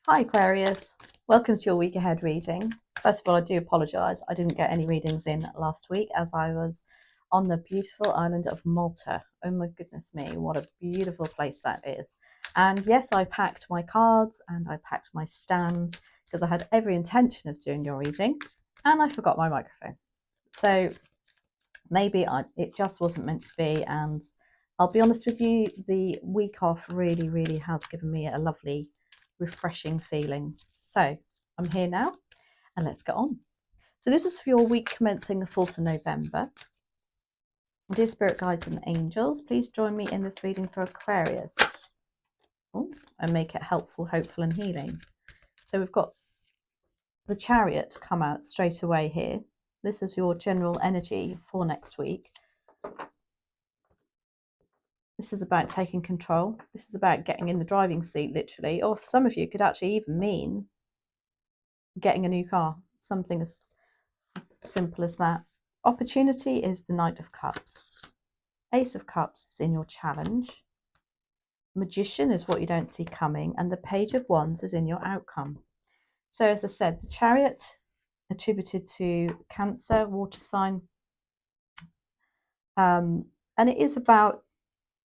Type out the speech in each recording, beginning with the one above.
Hi Aquarius, welcome to your week ahead reading. First of all, I do apologise, I didn't get any readings in last week as I was on the beautiful island of Malta. Oh my goodness me, what a beautiful place that is. And yes, I packed my cards and I packed my stand because I had every intention of doing your reading and I forgot my microphone. So maybe it just wasn't meant to be, and I'll be honest with you, the week off really has given me a lovely refreshing feeling. So I'm here now and let's get on. So this is for your week commencing the 4th of November. Dear Spirit Guides and Angels, please join me in this reading for Aquarius. And make it helpful, hopeful and healing. So we've got the Chariot come out straight away here. This is your general energy for next week. This is about taking control. This is about getting in the driving seat, literally. Or for some of you, it could actually even mean getting a new car. Something as simple as that. Opportunity is the Knight of Cups. Ace of Cups is in your challenge. Magician is what you don't see coming. And the Page of Wands is in your outcome. So as I said, the Chariot attributed to Cancer, water sign. And it is about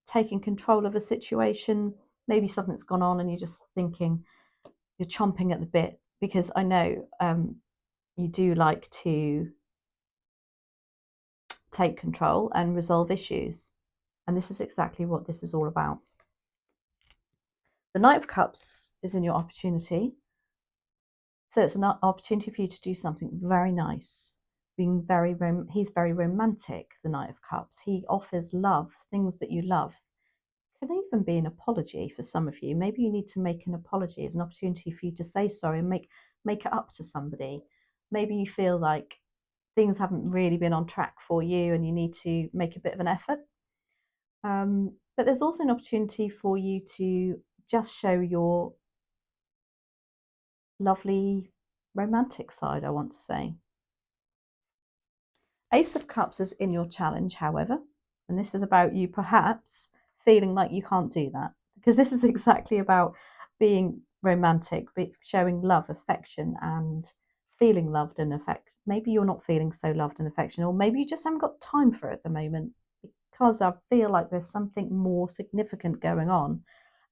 taking control of a situation. Maybe something's gone on and you're just thinking, you're chomping at the bit, because I know you do like to take control and resolve issues. And this is exactly what this is all about. The Knight of Cups is in your opportunity. So it's an opportunity for you to do something very nice. He's very romantic, the Knight of Cups. He offers love, things that you love. Can even be an apology for some of you. Maybe you need to make an apology as an opportunity for you to say sorry and make it up to somebody. Maybe you feel like things haven't really been on track for you and you need to make a bit of an effort. But there's also an opportunity for you to just show your lovely romantic side, I want to say. Ace of Cups is in your challenge, however, and this is about you perhaps feeling like you can't do that, because this is exactly about being romantic, showing love, affection, and feeling loved and affection. Maybe you're not feeling so loved and affection, or maybe you just haven't got time for it at the moment, because I feel like there's something more significant going on.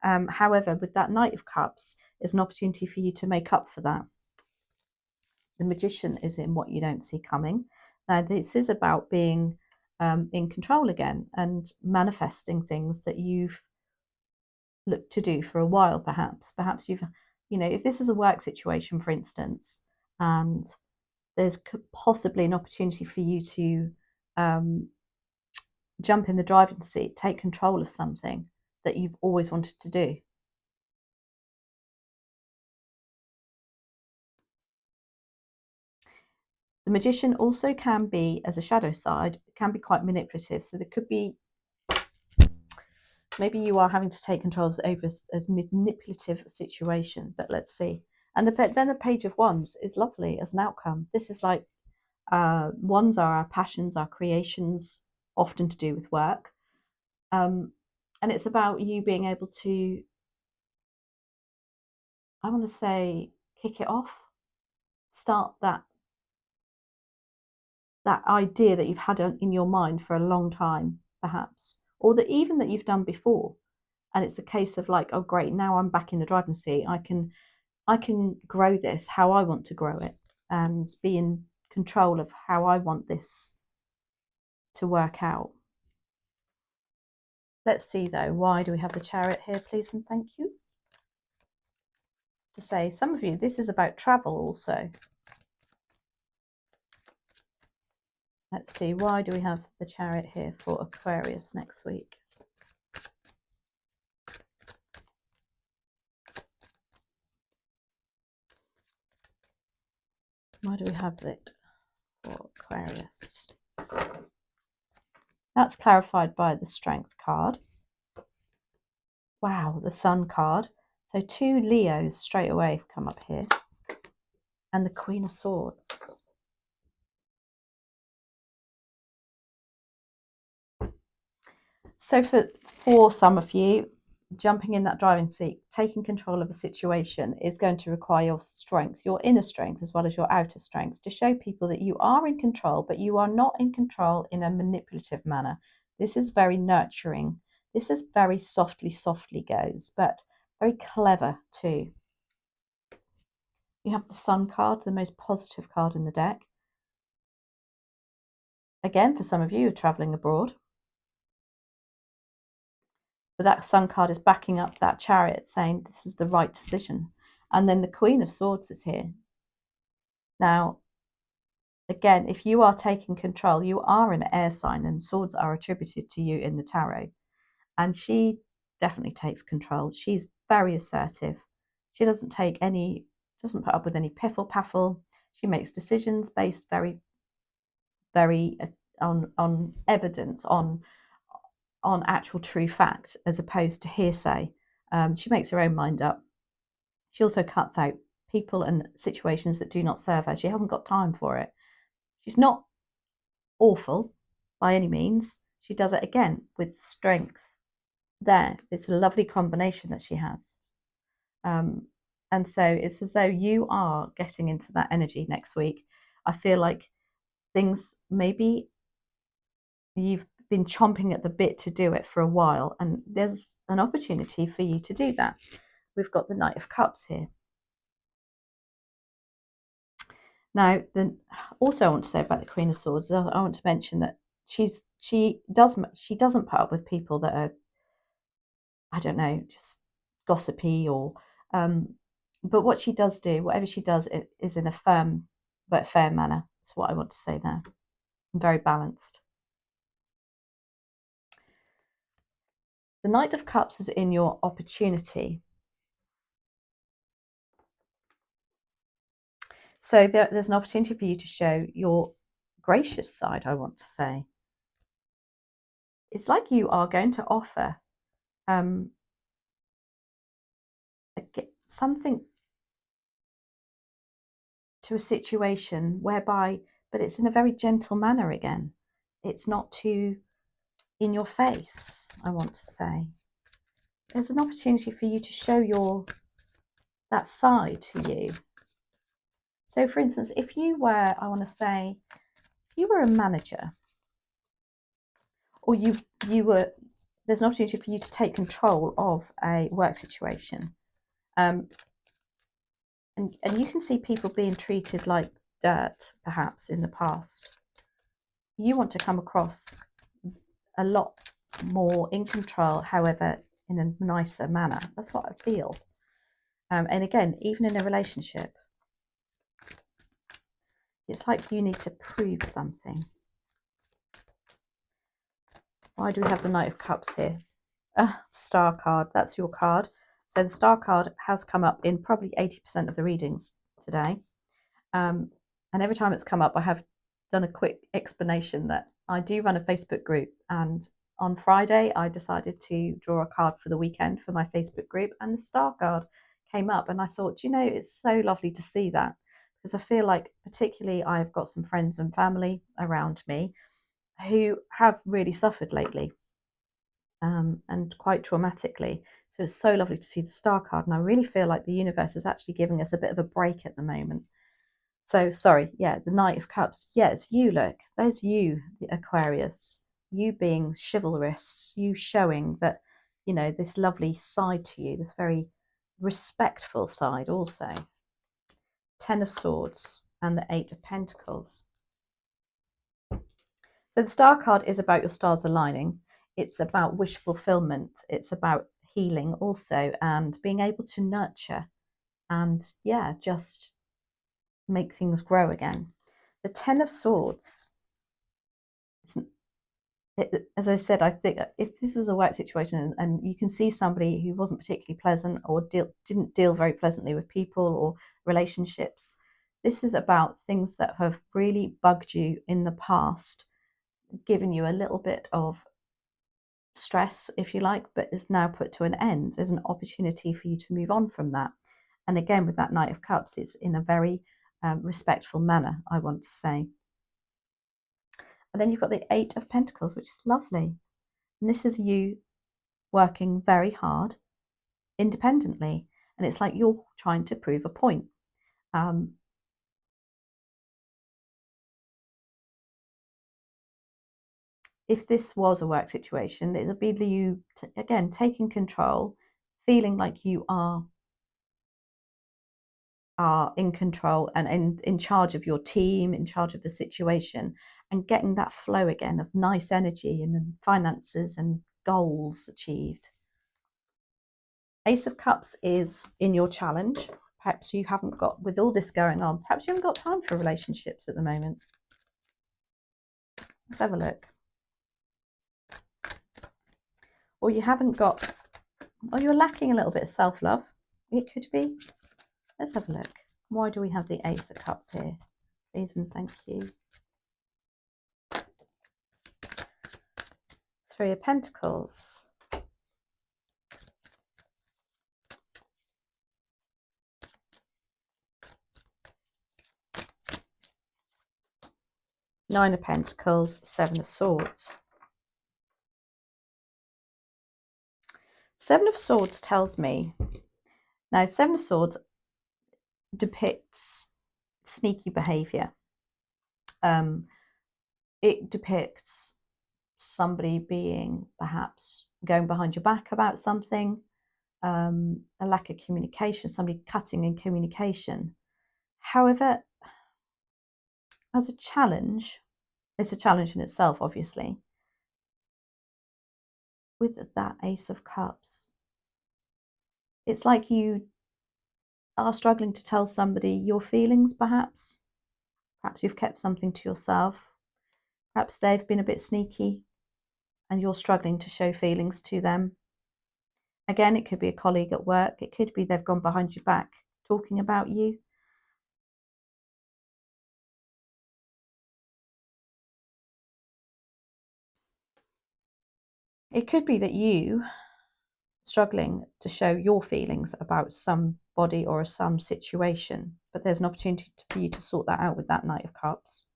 However, with that Knight of Cups, is an opportunity for you to make up for that. The Magician is in what you don't see coming. Now, this is about being in control again and manifesting things that you've looked to do for a while, perhaps. Perhaps you've, if this is a work situation, for instance, and there's possibly an opportunity for you to jump in the driving seat, take control of something that you've always wanted to do. The Magician also can be, as a shadow side, can be quite manipulative. So there could be, maybe you are having to take control over a manipulative situation, but let's see. And then the Page of Wands is lovely as an outcome. This is like, wands are our passions, our creations, often to do with work. And it's about you being able to, I want to say, kick it off, start that idea that you've had in your mind for a long time, perhaps, or that even that you've done before. And it's a case of like, oh great, now I'm back in the driving seat. I can grow this how I want to grow it and be in control of how I want this to work out. Let's see though, why do we have the Chariot here, please and thank you? To say, some of you, this is about travel also. Let's see, why do we have the Chariot here for Aquarius next week? Why do we have it for Aquarius? That's clarified by the Strength card. Wow, the Sun card. So 2 Leos straight away have come up here. And the Queen of Swords. So for some of you, jumping in that driving seat, taking control of a situation is going to require your strength, your inner strength, as well as your outer strength, to show people that you are in control, but you are not in control in a manipulative manner. This is very nurturing. This is very softly, softly goes, but very clever too. You have the Sun card, the most positive card in the deck. Again, for some of you, you're traveling abroad. But that Sun card is backing up that Chariot, saying this is the right decision. And then the Queen of Swords is here. Now, again, if you are taking control, you are an air sign, and swords are attributed to you in the tarot. And she definitely takes control. She's very assertive. She doesn't put up with any piffle paffle. She makes decisions based very, very on evidence, on actual true fact, as opposed to hearsay. She makes her own mind up. She also cuts out people and situations that do not serve her. She hasn't got time for it. She's not awful by any means. She does it again with strength. There, it's a lovely combination that she has. And so it's as though you are getting into that energy next week. I feel like things, maybe you've been chomping at the bit to do it for a while, and there's an opportunity for you to do that. We've got the Knight of Cups here. Now, also I want to say about the Queen of Swords, I want to mention that she doesn't put up with people that are, I don't know, just gossipy or, but what she does do, whatever she does, it is in a firm but fair manner. That's what I want to say there. Very balanced. The Knight of Cups is in your opportunity. So there's an opportunity for you to show your gracious side, I want to say. It's like you are going to offer something to a situation whereby, but it's in a very gentle manner again. It's not too in your face, I want to say. There's an opportunity for you to show that side to you. So for instance, if you were, I want to say, if you were a manager, or you were, there's an opportunity for you to take control of a work situation. And you can see people being treated like dirt, perhaps, in the past. You want to come across a lot more in control, however, in a nicer manner. That's what I feel. And again, even in a relationship, it's like you need to prove something. Why do we have the Knight of Cups here? Star card. That's your card. So the Star card has come up in probably 80% of the readings today. And every time it's come up, I have done a quick explanation that I do run a Facebook group. And on Friday, I decided to draw a card for the weekend for my Facebook group. And the Star card came up. And I thought, you know, it's so lovely to see that. Because I feel like particularly I've got some friends and family around me who have really suffered lately, and quite traumatically. So it's so lovely to see the Star card. And I really feel like the universe is actually giving us a bit of a break at the moment. So, sorry, yeah, the Knight of Cups. Yeah, it's you, look. There's you, the Aquarius. You being chivalrous, you showing that, you know, this lovely side to you, this very respectful side also. 10 of Swords and the 8 of Pentacles. So the Star card is about your stars aligning. It's about wish fulfillment. It's about healing also, and being able to nurture and, yeah, just make things grow again. The 10 of Swords, as I said, I think if this was a work situation and you can see somebody who wasn't particularly pleasant or didn't deal very pleasantly with people or relationships, this is about things that have really bugged you in the past, given you a little bit of stress, if you like, but is now put to an end. There's an opportunity for you to move on from that. And again, with that Knight of Cups, it's in a very respectful manner, I want to say. And then you've got the 8 of Pentacles, which is lovely. And this is you working very hard independently. And it's like you're trying to prove a point. If this was a work situation, it would be you, again, taking control, feeling like you are in control and in charge of your team, in charge of the situation, and getting that flow again of nice energy and finances and goals achieved. Ace of Cups is in your challenge. Perhaps you haven't got, with all this going on, perhaps you haven't got time for relationships at the moment. Let's have a look. Or you haven't got, or you're lacking a little bit of self-love. It could be. Let's have a look. Why do we have the Ace of Cups here? Please and thank you. Three of Pentacles. Nine of Pentacles, Seven of Swords. Seven of Swords tells me, now Seven of Swords depicts sneaky behaviour. It depicts somebody being perhaps going behind your back about something, a lack of communication, somebody cutting in communication. However, as a challenge, it's a challenge in itself, obviously. With that Ace of Cups, it's like you are struggling to tell somebody your feelings, perhaps. Perhaps you've kept something to yourself. Perhaps they've been a bit sneaky and you're struggling to show feelings to them. Again, it could be a colleague at work. It could be they've gone behind your back talking about you. It could be that you struggling to show your feelings about somebody or some situation, but there's an opportunity for you to sort that out with that Knight of Cups.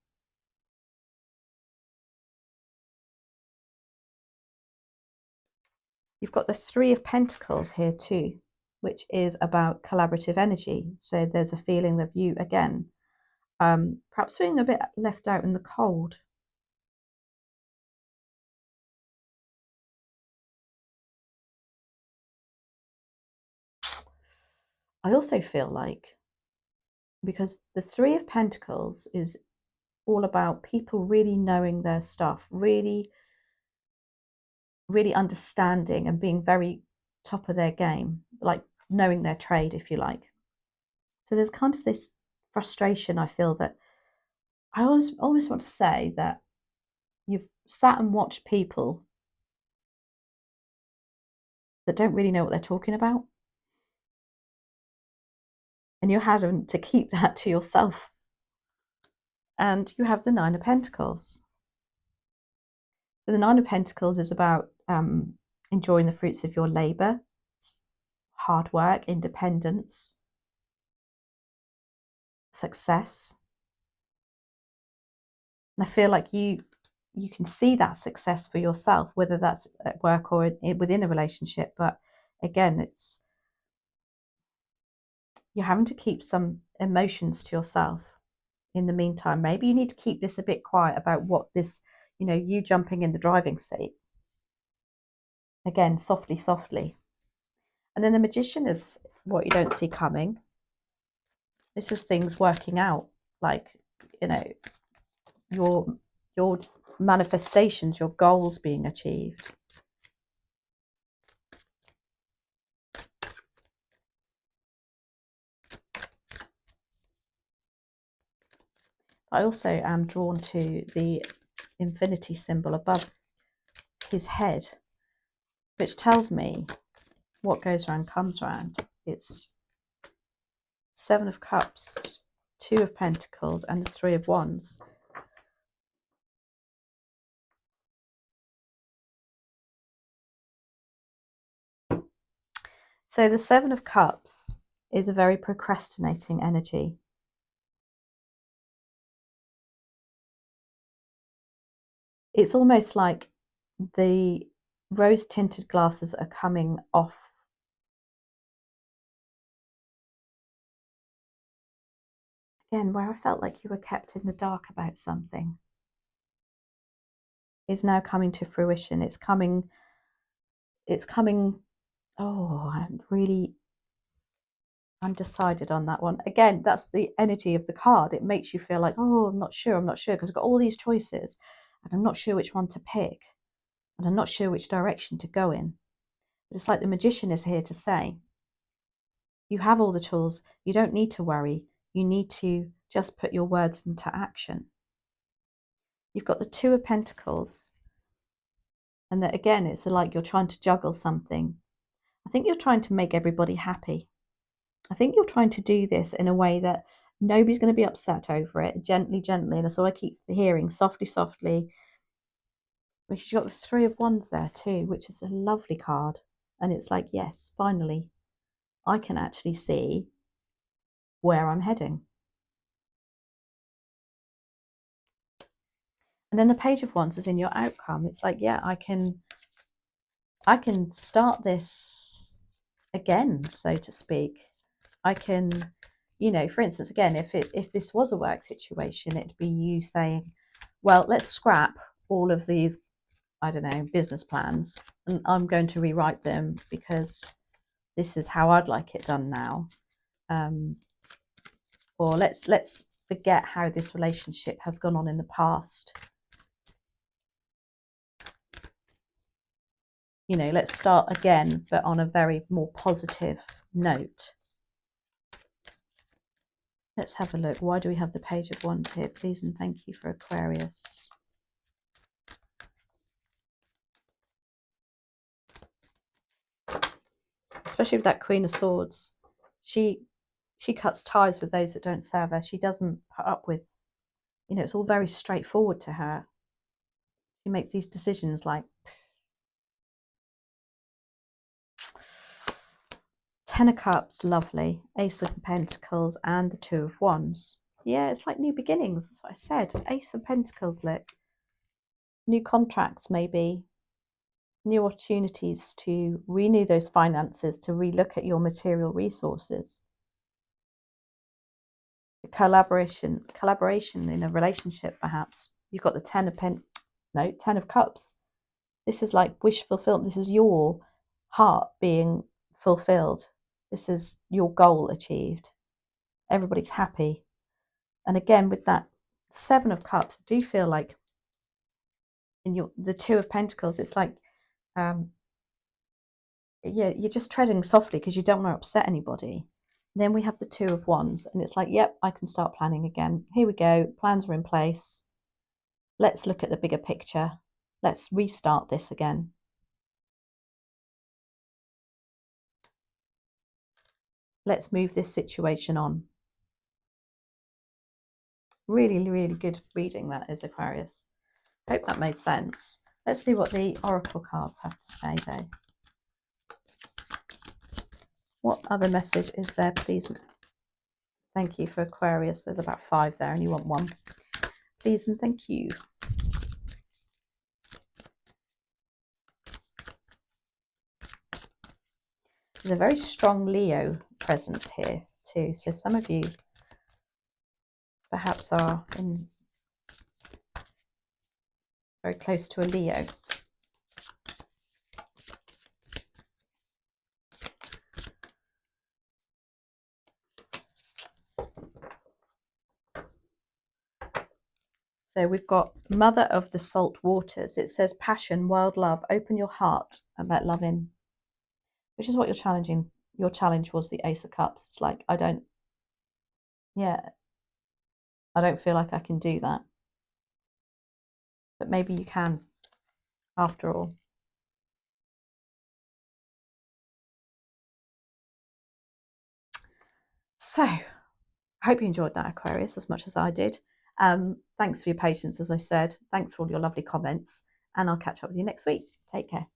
You've got the Three of Pentacles here too, which is about collaborative energy. So there's a feeling of you, again, perhaps feeling a bit left out in the cold. I also feel like, because the Three of Pentacles is all about people really knowing their stuff, really understanding and being very top of their game, like knowing their trade, if you like. So there's kind of this frustration, I feel, that I always want to say that you've sat and watched people that don't really know what they're talking about, and you're having to keep that to yourself. And you have the Nine of Pentacles. So the Nine of Pentacles is about enjoying the fruits of your labour, hard work, independence, success. And I feel like you can see that success for yourself, whether that's at work or within a relationship. But again, it's, you're having to keep some emotions to yourself in the meantime. Maybe you need to keep this a bit quiet about what this, you jumping in the driving seat. Again, softly, softly. And then the Magician is what you don't see coming. This is things working out, like, your manifestations, your goals being achieved. I also am drawn to the infinity symbol above his head, which tells me what goes around comes around. It's Seven of Cups, Two of Pentacles, and the Three of Wands. So the Seven of Cups is a very procrastinating energy. It's almost like the rose tinted glasses are coming off. Again, where I felt like you were kept in the dark about something is now coming to fruition. It's coming, oh, I'm really undecided on that one. Again, that's the energy of the card. It makes you feel like, oh, I'm not sure, because I've got all these choices and I'm not sure which one to pick and I'm not sure which direction to go in. But it's like the magician is here to say, you have all the tools. You don't need to worry. You need to just put your words into action. You've got the Two of Pentacles. And that again, it's like you're trying to juggle something. I think you're trying to make everybody happy. I think you're trying to do this in a way that nobody's going to be upset over it. Gently, gently. And that's all I keep hearing. Softly, softly. Because you've got the Three of Wands there too, which is a lovely card. And it's like, yes, finally, I can actually see where I'm heading. And then the Page of Wands is in your outcome. It's like, yeah, I can start this again, so to speak. I can, you know, for instance, again, if this was a work situation, it'd be you saying, well, let's scrap all of these, I don't know, business plans, and I'm going to rewrite them because this is how I'd like it done now. Or let's forget how this relationship has gone on in the past. You know, let's start again, but on a very more positive note. Let's have a look. Why do we have the Page of Wands here? Please and thank you for Aquarius. Especially with that Queen of Swords. She cuts ties with those that don't serve her. She doesn't put up with, you know, it's all very straightforward to her. She makes these decisions like, Ten of Cups, lovely. Ace of Pentacles and the Two of Wands. Yeah, it's like new beginnings. That's what I said. Ace of Pentacles, look. New contracts, maybe. New opportunities to renew those finances, to relook at your material resources. Collaboration in a relationship, perhaps. You've got the Ten of Cups. This is like wish fulfillment. This is your heart being fulfilled. This is your goal achieved. Everybody's happy. And again, with that Seven of Cups, I do feel like in the Two of Pentacles, it's like, yeah, you're just treading softly because you don't want to upset anybody. Then we have the Two of Wands, and it's like, yep, I can start planning again. Here we go. Plans are in place. Let's look at the bigger picture. Let's restart this again. Let's move this situation on. Really, really good reading that is, Aquarius. Hope that made sense. Let's see what the Oracle cards have to say, though. What other message is there, please? Thank you for Aquarius. There's about 5 there, and you want 1. Please and thank you. There's a very strong Leo presence here too. So some of you perhaps are very close to a Leo. So we've got Mother of the Salt Waters. It says passion, wild love, open your heart and let love in. Which is what you're challenging. Your challenge was the Ace of Cups. It's like, I don't feel like I can do that. But maybe you can, after all. So, I hope you enjoyed that, Aquarius, as much as I did. Thanks for your patience, as I said. Thanks for all your lovely comments. And I'll catch up with you next week. Take care.